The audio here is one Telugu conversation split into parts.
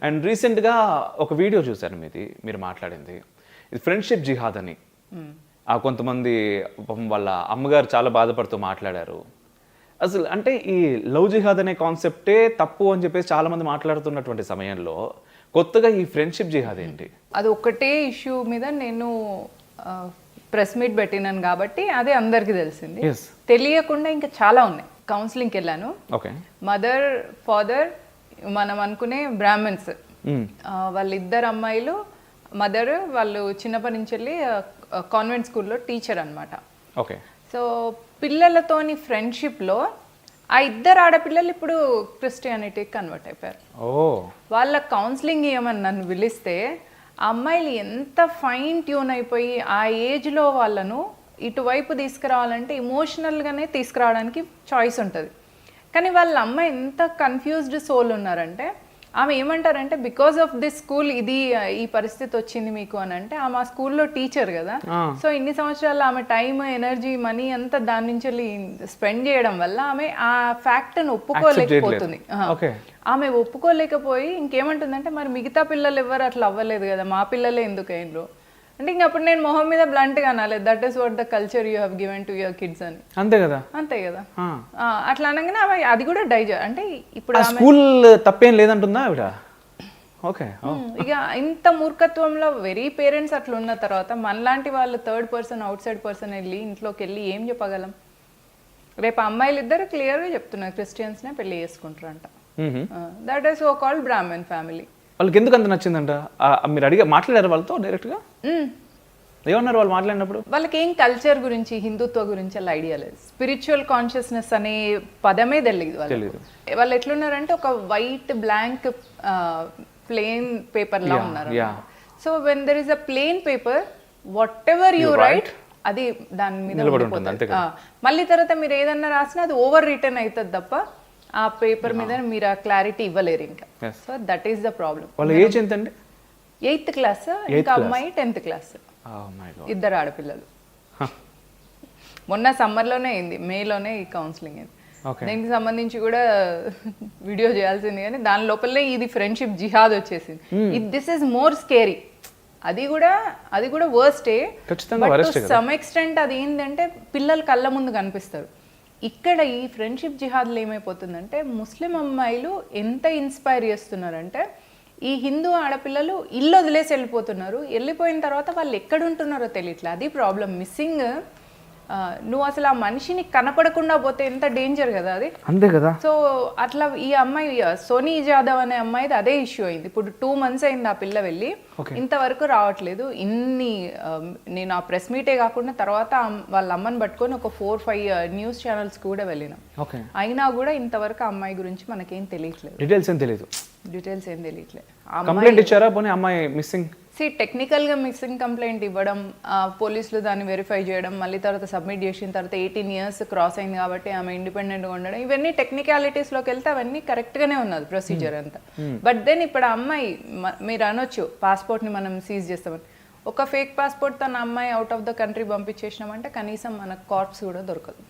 అండ్ రీసెంట్గా ఒక వీడియో చూశాను మీరు మాట్లాడింది ఇది ఫ్రెండ్షిప్ జిహాద్ అని. ఆ కొంతమంది పాపం వాళ్ళ అమ్మగారు చాలా బాధపడుతూ మాట్లాడారు. అసలు అంటే ఈ లవ్ జిహాద్ అనే కాన్సెప్టే తప్పు అని చెప్పేసి చాలా మంది మాట్లాడుతున్నటువంటి సమయంలో కొత్తగా ఈ ఫ్రెండ్షిప్ జిహాద్ ఏంటి? అది ఒక్కటే ఇష్యూ మీద నేను ప్రెస్ మీట్ పెట్టినాను కాబట్టి అదే అందరికీ తెలిసింది. తెలియకుండా ఇంకా చాలా ఉన్నాయి. కౌన్సిలింగ్కి వెళ్ళాను. మదర్ ఫాదర్ మనం అనుకునే బ్రాహ్మణ్స్, వాళ్ళిద్దరు అమ్మాయిలు, మదర్ వాళ్ళు చిన్నప్పటి నుంచి వెళ్ళి కాన్వెంట్ స్కూల్లో టీచర్ అనమాట. సో పిల్లలతోని ఫ్రెండ్షిప్లో ఆ ఇద్దరు ఆడపిల్లలు ఇప్పుడు క్రిస్టియానిటీకి కన్వర్ట్ అయిపోయారు. వాళ్ళ కౌన్సిలింగ్ ఇవ్వమని నన్ను పిలిస్తే ఆ అమ్మాయిలు ఎంత ఫైన్ ట్యూన్ అయిపోయి ఆ ఏజ్లో వాళ్ళను ఇటువైపు తీసుకురావాలంటే ఇమోషనల్గానే తీసుకురావడానికి చాయిస్ ఉంటుంది. కానీ వాళ్ళ అమ్మ ఎంత కన్ఫ్యూజ్డ్ సోల్ ఉన్నారంటే ఆమె ఏమంటారంటే బికాస్ ఆఫ్ దిస్ స్కూల్ ఇది ఈ పరిస్థితి వచ్చింది మీకు అని అంటే ఆమె ఆ స్కూల్లో టీచర్ కదా. సో ఇన్ని సంవత్సరాలు ఆమె టైం ఎనర్జీ మనీ అంతా దాని నుంచి స్పెండ్ చేయడం వల్ల ఆమె ఆ ఫ్యాక్ట్ని ఒప్పుకోలేకపోతుంది. ఆమె ఒప్పుకోలేకపోయి ఇంకేమంటుందంటే మరి మిగతా పిల్లలు ఎవరు అట్లా అవ్వలేదు కదా, మా పిల్లలే ఎందుకు అయినరు అంటే ఇంక అప్పుడు నేను మొహం మీద బ్లంట్గా అనాలి, that is what the culture you have given to your kids అని. అంతే కదా అట్లా అనగానే ఆమె అది కూడా అంటే ఇప్పుడు స్కూల్ తప్పేం లేదంటుందా ఆవిడ? ఇక ఇంత మూర్ఖత్వంలో వెరీ పేరెంట్స్ అట్లా ఉన్న తర్వాత మనలాంటి వాళ్ళు third person out side person వెళ్ళి ఇంట్లోకి వెళ్ళి ఏం చెప్పగలం? రేపు అమ్మాయిలు ఇద్దరు క్లియర్గా చెప్తున్నారు క్రిస్టియన్స్నే పెళ్లి చేసుకుంటారంట. That is so called Brahmin family. వాళ్ళకి ఎందుకు అంత నచ్చిందంట? మీరు మాట్లాడారు వాళ్ళతో డైరెక్ట్గా? ఏమన్నారు వాళ్ళు మాట్లాడినప్పుడు? వాళ్ళకి ఏం కల్చర్ గురించి హిందుత్వ గురించి అలా ఐడియా లేదు. స్పిరిచువల్ కాన్షియస్నెస్ అనే పదమే తెలియదు వాళ్ళు. ఎట్లున్నారంటే ఒక వైట్ బ్లాంక్ ప్లేన్ పేపర్ లా ఉన్నారు. So when there is a plain paper whatever you write అది దాని మీద మళ్ళీ తర్వాత మీరు ఏదన్నా రాసినా అది ఓవర్ రిటర్న్ అవుతుంది తప్ప ఆ పేపర్ మీద మీరు ఆ క్లారిటీ ఇవ్వలేరు ఇంకా. So that is the problem. వాళ్ళ ఏజ్ ఎంత అండి? 8th క్లాస్, ఇంకా అమ్మాయి 10th క్లాస్. ఇద్దరు ఆడపిల్లలు. మొన్న సమ్మర్లోనే అయింది, మేలోనే ఈ కౌన్సిలింగ్ అయింది. దీనికి సంబంధించి కూడా వీడియో చేయాల్సింది కానీ దాని లోపలనే ఇది ఫ్రెండ్షిప్ జిహాద్ వచ్చేసింది. This is more scary. అది కూడా వర్స్టే. టు సమ్ ఎక్స్టెంట్ అది ఏంటంటే పిల్లలు కళ్ళ ముందు కనిపిస్తారు. ఇక్కడ ఈ ఫ్రెండ్షిప్ జిహాద్లో ఏమైపోతుందంటే ముస్లిం అమ్మాయిలు ఎంత ఇన్స్పైర్ చేస్తున్నారంటే ఈ హిందూ ఆడపిల్లలు ఇల్లు వదిలేసి వెళ్ళిపోతున్నారు. వెళ్ళిపోయిన తర్వాత వాళ్ళు ఎక్కడ ఉంటున్నారో తెలియట్లేదు. అది ప్రాబ్లం. మిస్సింగ్. నువ్వు అసలు ఆ మనిషిని కనపడకుండా పోతే ఎంత డేంజర్ కదా అది. అంతే కదా. సో అట్లా ఈ అమ్మాయి సోనీ జాదవ్ అనే అమ్మాయిది అదే ఇష్యూ అయింది. ఇప్పుడు 2 months అయింది ఆ పిల్ల వెళ్ళి, ఇంతవరకు రావట్లేదు. నేను ఆ ప్రెస్ మీటే కాకుండా తర్వాత వాళ్ళ అమ్మని పట్టుకొని ఒక 4-5 న్యూస్ ఛానల్స్ కూడా వెళ్ళినాం. అయినా కూడా ఇంతవరకు ఆ అమ్మాయి గురించి మనకేం తెలియట్లేదు. డీటెయిల్స్ ఏం తెలియట్లేదు. కంప్లైంట్ ఇచ్చారా పోనీ అమ్మాయి మిస్సింగ్? టెక్నికల్గా మిస్సింగ్ కంప్లైంట్ ఇవ్వడం, పోలీసులు దాన్ని వెరిఫై చేయడం, మళ్ళీ తర్వాత సబ్మిట్ చేసిన తర్వాత 18 years క్రాస్ అయింది కాబట్టి ఆమె ఇండిపెండెంట్గా ఉండడం, ఇవన్నీ టెక్నికాలిటీస్లోకి వెళ్తే అవన్నీ కరెక్ట్గానే ఉన్నది ప్రొసీజర్ అంతా. బట్ దెన్ ఇప్పుడు ఆ అమ్మాయి మీరు అనొచ్చు పాస్పోర్ట్ని మనం సీజ్ చేస్తామని. ఒక ఫేక్ పాస్పోర్ట్ తన అమ్మాయి అవుట్ ఆఫ్ ద కంట్రీ పంపించేసినామంటే కనీసం మనకు కార్ప్స్ కూడా దొరకదు.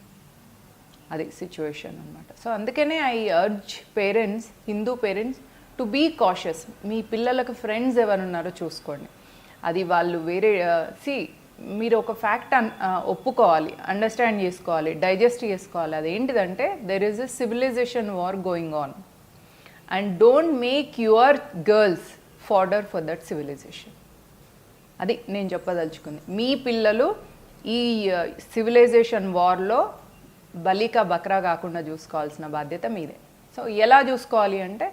అది సిచ్యువేషన్ అనమాట. సో అందుకనే I urge parents, Hindu parents to be cautious. మీ పిల్లలకు ఫ్రెండ్స్ ఎవరున్నారో చూసుకోండి. అది వాళ్ళు వేరే మీరు ఒక ఫ్యాక్ట్ ఒప్పుకోవాలి, అండర్స్టాండ్ చేసుకోవాలి, డైజెస్ట్ చేసుకోవాలి. అదేంటిదంటే there is a civilization war going on and don't make your girls fodder for that civilization. అది నేను చెప్పదలుచుకుంది. మీ పిల్లలు ఈ సివిలైజేషన్ వార్లో బలికా బక్రా కాకుండా చూసుకోవాల్సిన బాధ్యత మీదే. సో ఎలా చూసుకోవాలి అంటే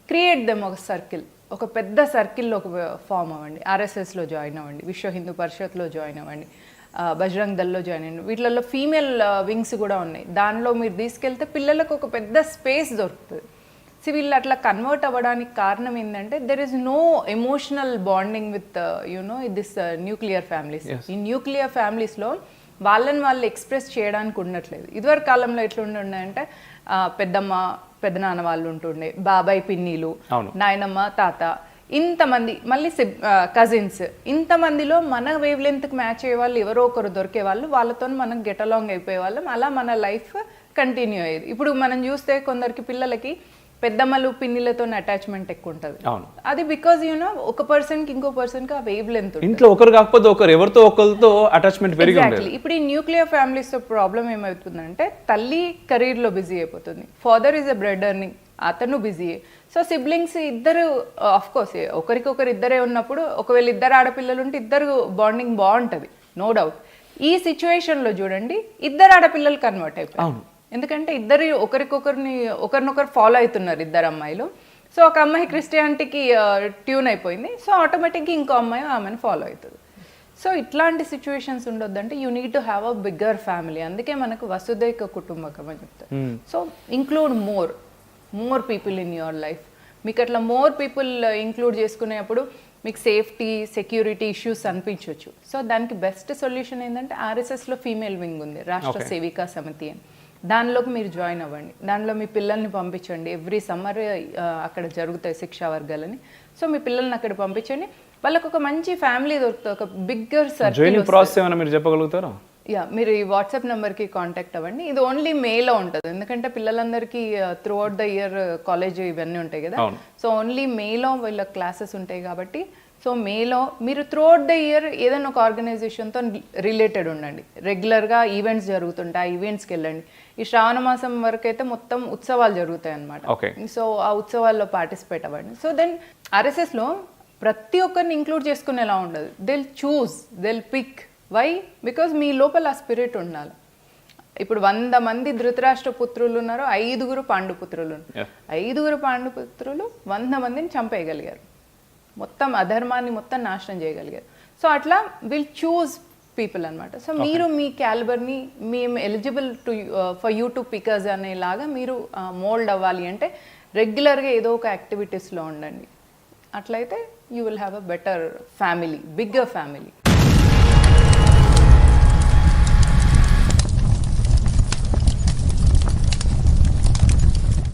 క్రియేట్ దెమ్ ఒక సర్కిల్, ఒక పెద్ద సర్కిల్లో ఒక ఫామ్ అవ్వండి. ఆర్ఎస్ఎస్లో జాయిన్ అవ్వండి, విశ్వ హిందూ పరిషత్లో జాయిన్ అవ్వండి, బజరంగ్ దళ్లో జాయిన్ అవ్వండి. వీటిల్లో ఫీమేల్ వింగ్స్ కూడా ఉన్నాయి. దానిలో మీరు తీసుకెళ్తే పిల్లలకు ఒక పెద్ద స్పేస్ దొరుకుతుంది. సో వీళ్ళు అట్లా కన్వర్ట్ అవ్వడానికి కారణం ఏంటంటే there is no emotional bonding with this nuclear families. ఈ న్యూక్లియర్ ఫ్యామిలీస్లో వాళ్ళని వాళ్ళు ఎక్స్ప్రెస్ చేయడానికి ఉండట్లేదు. ఇదివరకు కాలంలో ఎట్లా ఉండే పెద్దమ్మ పెద్దనాన్న వాళ్ళు ఉంటుండే, బాబాయ్ పిన్నిలు, నాయనమ్మ తాత, ఇంతమంది, మళ్ళీ కజిన్స్, ఇంతమందిలో మన వేవ్ లెంత్కి మ్యాచ్ అయ్యే వాళ్ళు ఎవరో ఒకరు దొరికే వాళ్ళు, వాళ్ళతో మనం గెట్ అలాంగ్ అయిపోయే వాళ్ళం. అలా మన లైఫ్ కంటిన్యూ అయ్యేది. ఇప్పుడు మనం చూస్తే కొందరికి పిల్లలకి పెద్దమ్మలు పిన్నిలతో అటాచ్మెంట్ ఎక్కువ ఉంటుంది. అవును. అది బికాజ్ ఒక పర్సన్కి ఇంకో పర్సన్కి ఆ వేవ్ లెంత్ ఇంట్లో ఒకరు కాకపోతే ఒకరు ఎవరితో ఒకరితో అటాచ్మెంట్ పెరిగి ఉండేది. ఎగ్జాక్ట్లీ. ఇప్పుడు ఈ న్యూక్లియర్ ఫ్యామిలీస్తో ప్రాబ్లం ఏమవుతుందంటే తల్లి కెరీర్లో బిజీ అయిపోతుంది, father is a bread earning, అతను బిజీ. సో సిబ్లింగ్స్ ఇద్దరు ఆఫ్ కోర్స్ ఒకరికొకరు ఇద్దరే ఉన్నప్పుడు ఒకవేళ ఇద్దరు ఆడపిల్లలు ఉంటే ఇద్దరు బాండింగ్ బాగుంటుంది, నో డౌట్. ఈ సిచ్యువేషన్లో చూడండి ఇద్దరు ఆడపిల్లలు కన్వర్ట్ అయిపోయారు. ఎందుకంటే ఇద్దరు ఒకరినొకరు ఫాలో అవుతున్నారు ఇద్దరు అమ్మాయిలు. సో ఒక అమ్మాయి క్రిస్టియానిటీకి ట్యూన్ అయిపోయింది, సో ఆటోమేటిక్గా ఇంకో అమ్మాయి ఆమెను ఫాలో అవుతుంది. సో ఇట్లాంటి సిచ్యువేషన్స్ ఉండొద్దంటే you need to have a bigger family. అందుకే మనకు వసుదైక కుటుంబకం అని చెప్తారు. So include more people in your life. మీకు అట్లా మోర్ పీపుల్ ఇంక్లూడ్ చేసుకునేప్పుడు మీకు సేఫ్టీ సెక్యూరిటీ ఇష్యూస్ అనిపించవచ్చు. సో దానికి బెస్ట్ సొల్యూషన్ ఏంటంటే ఆర్ఎస్ఎస్లో ఫీమేల్ వింగ్ ఉంది, రాష్ట్ర సేవికా సమితి అని. దానిలోకి మీరు జాయిన్ అవ్వండి, దానిలో మీ పిల్లల్ని పంపించండి. ఎవ్రీ సమ్మర్ అక్కడ జరుగుతాయి శిక్షా వర్గాలని. సో మీ పిల్లల్ని అక్కడ పంపించండి, వాళ్ళకు ఒక మంచి ఫ్యామిలీ దొరుకుతుంది, ఒక బిగ్గర్ సర్కిల్. ప్రాసెస్ ఏమైనా మీరు చెప్పగలుగుతారా? యా, మీరు ఈ వాట్సాప్ నెంబర్కి కాంటాక్ట్ అవ్వండి. ఇది ఓన్లీ మేలో ఉంటుంది, ఎందుకంటే పిల్లలందరికీ through out the year college ఇవన్నీ ఉంటాయి కదా. సో ఓన్లీ మేలో వీళ్ళ క్లాసెస్ ఉంటాయి కాబట్టి, సో మేలో మీరు త్రూ అవుట్ ద ఇయర్ ఏదైనా ఒక ఆర్గనైజేషన్తో రిలేటెడ్ ఉండండి. రెగ్యులర్గా ఈవెంట్స్ జరుగుతుంటాయి, ఆ ఈవెంట్స్కి వెళ్ళండి. ఈ శ్రావణ మాసం వరకు అయితే మొత్తం ఉత్సవాలు జరుగుతాయి అన్నమాట. సో ఆ ఉత్సవాల్లో పార్టిసిపేట్ అవ్వండి. సో దెన్ ఆర్ఎస్ఎస్లో ప్రతి ఒక్కరిని ఇంక్లూడ్ చేసుకునేలా ఉండదు. దిల్ పిక్. వై? బికాజ్ మీ లోపల ఆ స్పిరిట్ ఉండాలి. ఇప్పుడు 100 మంది ధృతరాష్ట్ర పుత్రులు ఉన్నారు, 5 పాండుపుత్రులు ఉన్నారు. 5 పాండుపుత్రులు 100 మందిని చంపేయగలిగారు, మొత్తం అధర్మాన్ని మొత్తం నాశనం చేయగలిగారు. సో అట్లా విల్ చూజ్ పీపుల్ అనమాట. సో మీరు మీ క్యాలిబర్ని మేము eligible to for you to pickers అనేలాగా మీరు మోల్డ్ అవ్వాలి అంటే రెగ్యులర్గా ఏదో ఒక యాక్టివిటీస్లో ఉండండి. అట్లయితే you will have a better family, bigger family.